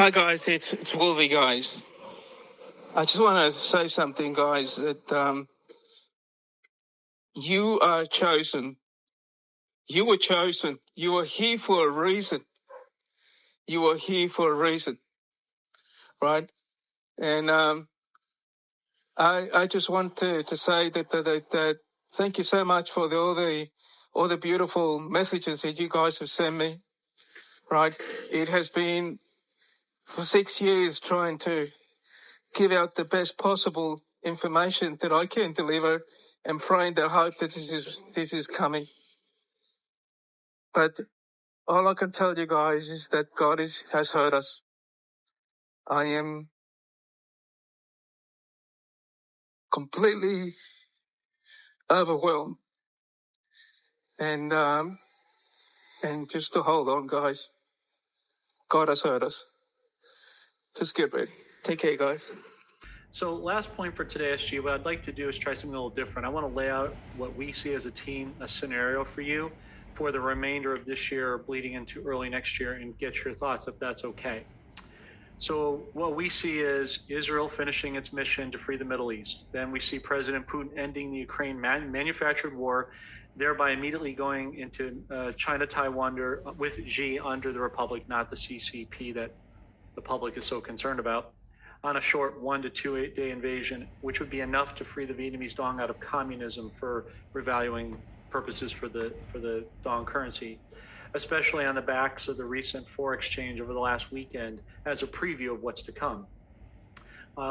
Hi guys, it's Wolvie, guys. I just want to say something, guys, that you are chosen. You were chosen. You are here for a reason. You are here for a reason, right? And I just want to say that thank you so much for all the beautiful messages that you guys have sent me, right? It has been for 6 years trying to give out the best possible information that I can deliver and praying that hope that this is coming. But all I can tell you guys is that God has heard us. I am completely overwhelmed. And just to hold on, guys. God has heard us. Just get ready. Take care, guys. So last point for today, SG, what I'd like to do is try something a little different. I want to lay out what we see as a team, a scenario for you for the remainder of this year, bleeding into early next year, and get your thoughts if that's okay. So what we see is Israel finishing its mission to free the Middle East. Then we see President Putin ending the Ukraine manufactured war, thereby immediately going into China-Taiwan with Xi under the Republic, not the CCP that the public is so concerned about, on a short 1 to 2 day invasion, which would be enough to free the Vietnamese dong out of communism for revaluing purposes for the dong currency, especially on the backs of the recent forex exchange over the last weekend as a preview of what's to come.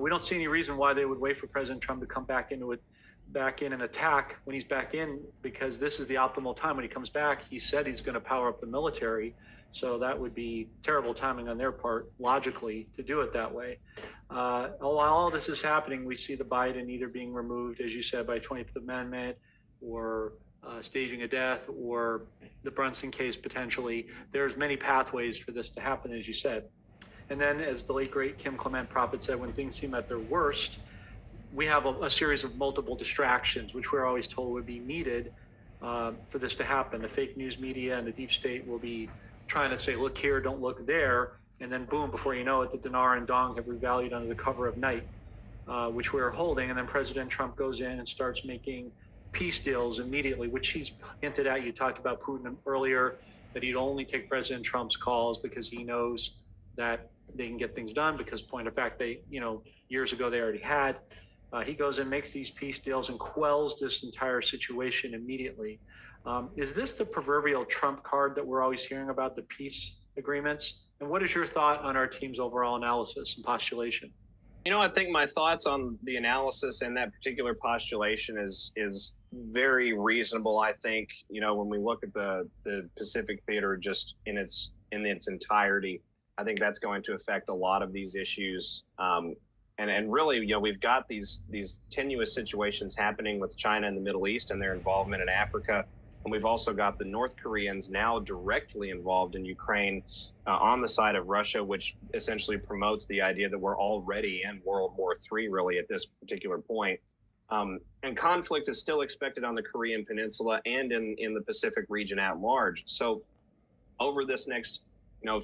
We don't see any reason why they would wait for President Trump to come back in and attack when he's back in, because this is the optimal time. When he comes back, he said he's going to power up the military. So that would be terrible timing on their part, logically, to do it that way. While all this is happening, we see the Biden either being removed, as you said, by 25th Amendment, or staging a death, or the Brunson case potentially. There's many pathways for this to happen, as you said. And then, as the late, great Kim Clement prophet said, when things seem at their worst, we have a series of multiple distractions, which we're always told would be needed for this to happen. The fake news media and the deep state will be trying to say, look here, don't look there. And then boom, before you know it, the dinar and dong have revalued under the cover of night, which we're holding. And then President Trump goes in and starts making peace deals immediately, which he's hinted at. You talked about Putin earlier, that he'd only take President Trump's calls because he knows that they can get things done, because point of fact, they, years ago they already had. He goes and makes these peace deals and quells this entire situation immediately. Is this the proverbial Trump card that we're always hearing about, the peace agreements? And what is your thought on our team's overall analysis and postulation? I think my thoughts on the analysis and that particular postulation is very reasonable. I think, when we look at the Pacific theater just in its entirety, I think that's going to affect a lot of these issues. And really, we've got these tenuous situations happening with China and the Middle East and their involvement in Africa. And we've also got the North Koreans now directly involved in Ukraine on the side of Russia, which essentially promotes the idea that we're already in World War III, really, at this particular point. And conflict is still expected on the Korean Peninsula and in the Pacific region at large. So over this next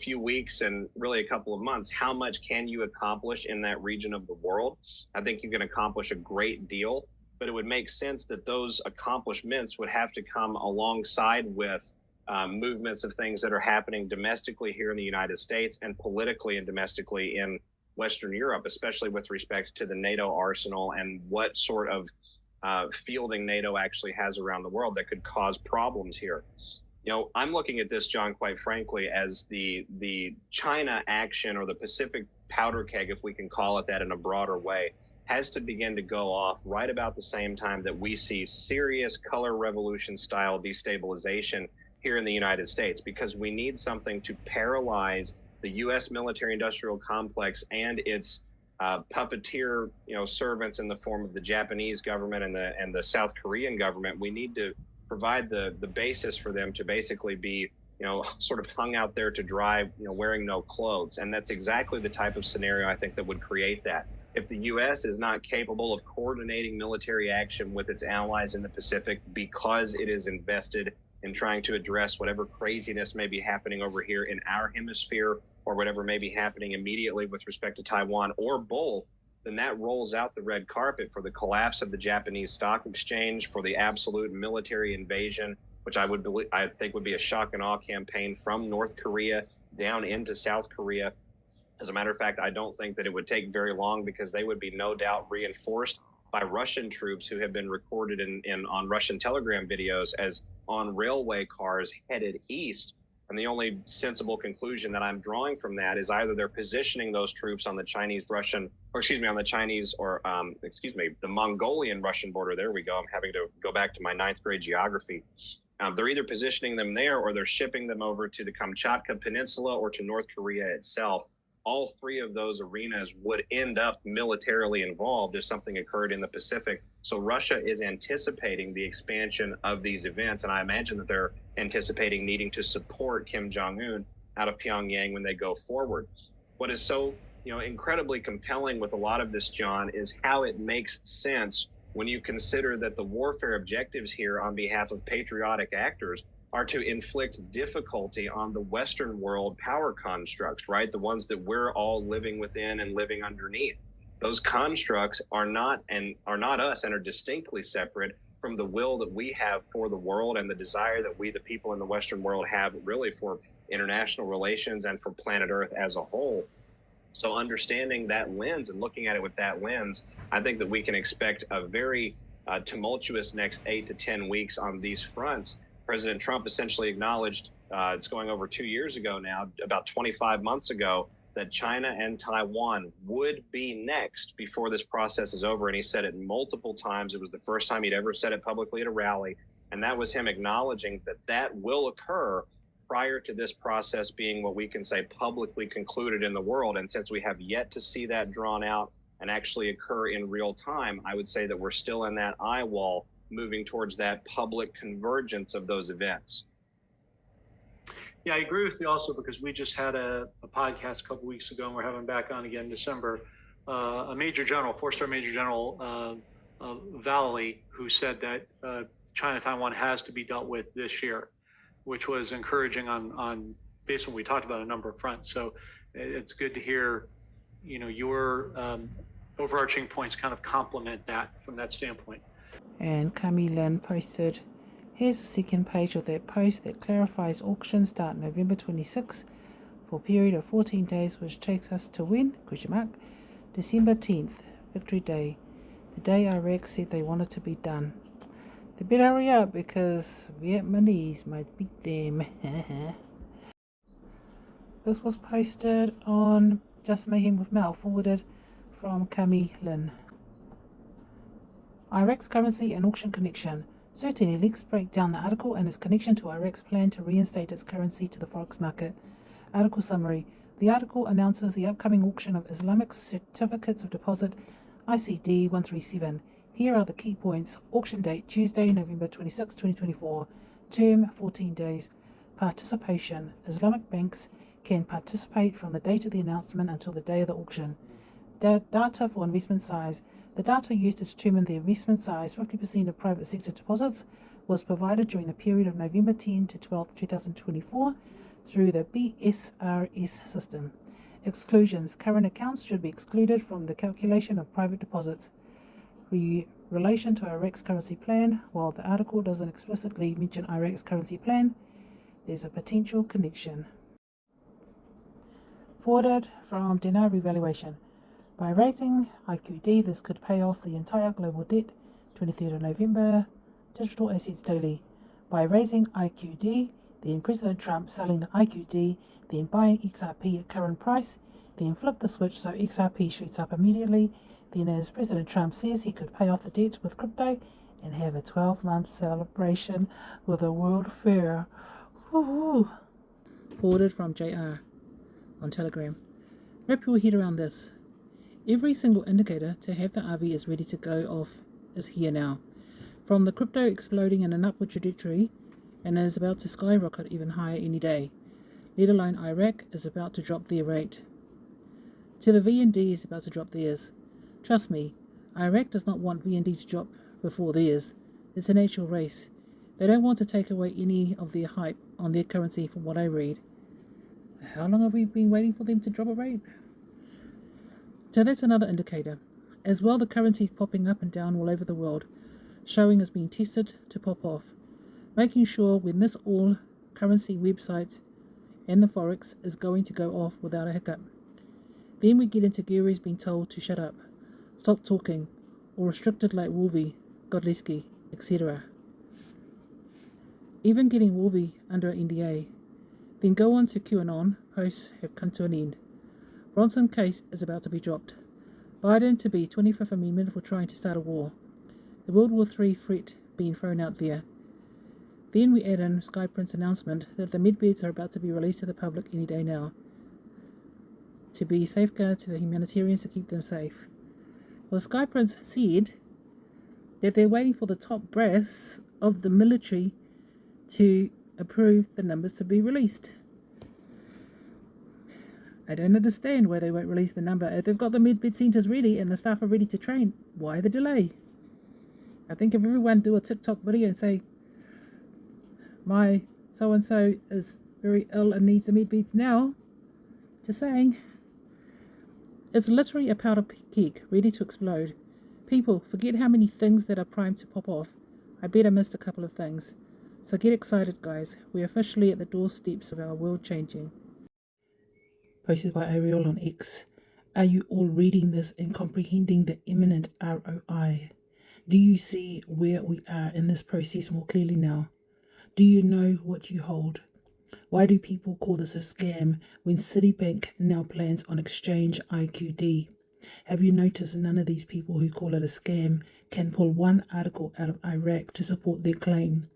few weeks and really a couple of months, how much can you accomplish in that region of the world? I think you can accomplish a great deal, but it would make sense that those accomplishments would have to come alongside with movements of things that are happening domestically here in the United States and politically and domestically in Western Europe, especially with respect to the NATO arsenal and what sort of fielding NATO actually has around the world that could cause problems here. I'm looking at this, John, quite frankly, as the China action, or the Pacific powder keg, if we can call it that in a broader way, has to begin to go off right about the same time that we see serious color revolution style destabilization here in the United States, because we need something to paralyze the U.S. military industrial complex and its puppeteer, servants in the form of the Japanese government and the South Korean government. We need to provide the basis for them to basically be, sort of hung out there to dry, wearing no clothes. And that's exactly the type of scenario I think that would create that. If the U.S. is not capable of coordinating military action with its allies in the Pacific because it is invested in trying to address whatever craziness may be happening over here in our hemisphere or whatever may be happening immediately with respect to Taiwan, or both, then that rolls out the red carpet for the collapse of the Japanese stock exchange, for the absolute military invasion, which I think would be a shock and awe campaign from North Korea down into South Korea. As a matter of fact, I don't think that it would take very long, because they would be no doubt reinforced by Russian troops who have been recorded on Russian Telegram videos as on railway cars headed east. And the only sensible conclusion that I'm drawing from that is either they're positioning those troops on the the Mongolian Russian border. There we go. I'm having to go back to my 9th grade geography. They're either positioning them there, or they're shipping them over to the Kamchatka Peninsula or to North Korea itself. All three of those arenas would end up militarily involved if something occurred in the Pacific. So Russia is anticipating the expansion of these events, and I imagine that they're anticipating needing to support Kim Jong-un out of Pyongyang when they go forward. What is so incredibly compelling with a lot of this, John, is how it makes sense when you consider that the warfare objectives here on behalf of patriotic actors are to inflict difficulty on the Western world power constructs, right? The ones that we're all living within and living underneath. Those constructs are not us, and are distinctly separate from the will that we have for the world, and the desire that we, the people in the Western world, have really for international relations and for planet Earth as a whole. So understanding that lens and looking at it with that lens, I think that we can expect a very tumultuous next 8 to 10 weeks on these fronts. President Trump essentially acknowledged, it's going over 2 years ago now, about 25 months ago, that China and Taiwan would be next before this process is over. And he said it multiple times. It was the first time he'd ever said it publicly at a rally. And that was him acknowledging that that will occur prior to this process being what we can say publicly concluded in the world. And since we have yet to see that drawn out and actually occur in real time, I would say that we're still in that eye wall, moving towards that public convergence of those events. Yeah, I agree with you also, because we just had a podcast a couple weeks ago, and we're having back on again in December, a major general, 4-star major general, Valley, who said that China-Taiwan has to be dealt with this year, which was encouraging on based on what we talked about a number of fronts. So it's good to hear, your overarching points kind of complement that from that standpoint. And Cami Lynne posted, here's the second page of that post that clarifies auctions start November 26 for a period of 14 days, which takes us to when? December 10th, Victory Day, the day Iraq said they wanted to be done. They better hurry up, because Vietnamese might beat them. This was posted on Just Mayhem with Mel, forwarded from Cami Lynne. Iraq's currency and auction connection. Certainly, let's break down the article and its connection to Iraq's plan to reinstate its currency to the forex market. Article summary. The article announces the upcoming auction of Islamic Certificates of Deposit, ICD 137. Here are the key points. Auction date, Tuesday, November 26, 2024. Term, 14 days. Participation. Islamic banks can participate from the date of the announcement until the day of the auction. Data for investment size. The data used to determine the investment size, 50% of private sector deposits, was provided during the period of November 10 to 12, 2024 through the BSRS system. Exclusions. Current accounts should be excluded from the calculation of private deposits. Relation to Iraq's currency plan. While the article doesn't explicitly mention Iraq's currency plan, there's a potential connection. Forwarded from Dinar Revaluation. By raising IQD, this could pay off the entire global debt. 23rd of November, Digital Assets Daily. By raising IQD, then President Trump selling the IQD, then buying XRP at current price, then flip the switch so XRP shoots up immediately, then as President Trump says, he could pay off the debt with crypto and have a 12-month celebration with a world fair. Woo-hoo. Forwarded from JR on Telegram. Wrap your head around this. Every single indicator to have the RV is ready to go off is here now. From the crypto exploding in an upward trajectory and is about to skyrocket even higher any day, let alone Iraq is about to drop their rate. Till the VND is about to drop theirs. Trust me, Iraq does not want VND to drop before theirs. It's a natural race. They don't want to take away any of their hype on their currency from what I read. How long have we been waiting for them to drop a rate? So that's another indicator. As well, the currencies popping up and down all over the world, showing as being tested to pop off, making sure when this all currency websites and the forex is going to go off without a hiccup. Then we get into Gary's being told to shut up, stop talking, or restricted like Wolvie, Godleski, etc. Even getting Wolvie under an NDA. Then go on to QAnon, posts have come to an end. Bronson case is about to be dropped. Biden to be 25th Amendment for trying to start a war. The World War III threat being thrown out there. Then we add in Sky Prince's announcement that the medbeds are about to be released to the public any day now, to be safeguards to the humanitarians to keep them safe. Well, Sky Prince said that they're waiting for the top brass of the military to approve the numbers to be released. I don't understand why they won't release the number. If they've got the medbed centres ready and the staff are ready to train, why the delay? I think if everyone do a TikTok video and say, my so-and-so is very ill and needs the medbeds now, just saying. It's literally a powder keg ready to explode. People, forget how many things that are primed to pop off. I bet I missed a couple of things. So get excited, guys. We're officially at the doorsteps of our world changing. Posted by Ariel on X. Are you all reading this and comprehending the imminent ROI? Do you see where we are in this process more clearly now? Do you know what you hold? Why do people call this a scam when Citibank now plans on exchange IQD? Have you noticed none of these people who call it a scam can pull one article out of Iraq to support their claim?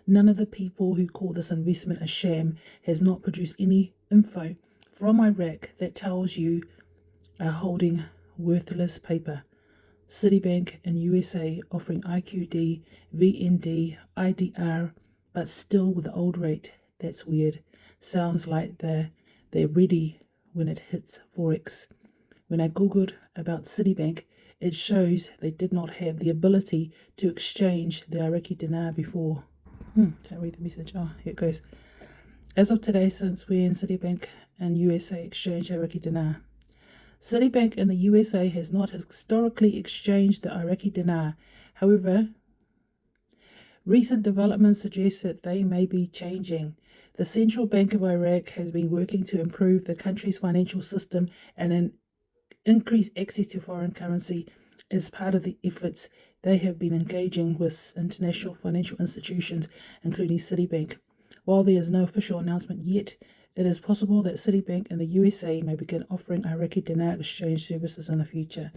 None of the people who call this investment a sham has not produced any info from Iraq that tells you are holding worthless paper. Citibank in USA offering IQD, VND, IDR, but still with the old rate. That's weird. Sounds like they're ready when it hits Forex. When I googled about Citibank, it shows they did not have the ability to exchange the Iraqi dinar before. Can't read the message. Oh, here it goes. As of today, since when Citibank and USA exchange Iraqi dinar. Citibank in the USA has not historically exchanged the Iraqi dinar. However, recent developments suggest that they may be changing. The Central Bank of Iraq has been working to improve the country's financial system and increase access to foreign currency. As part of the efforts, they have been engaging with international financial institutions, including Citibank. While there is no official announcement yet, it is possible that Citibank in the USA may begin offering Iraqi dinar exchange services in the future.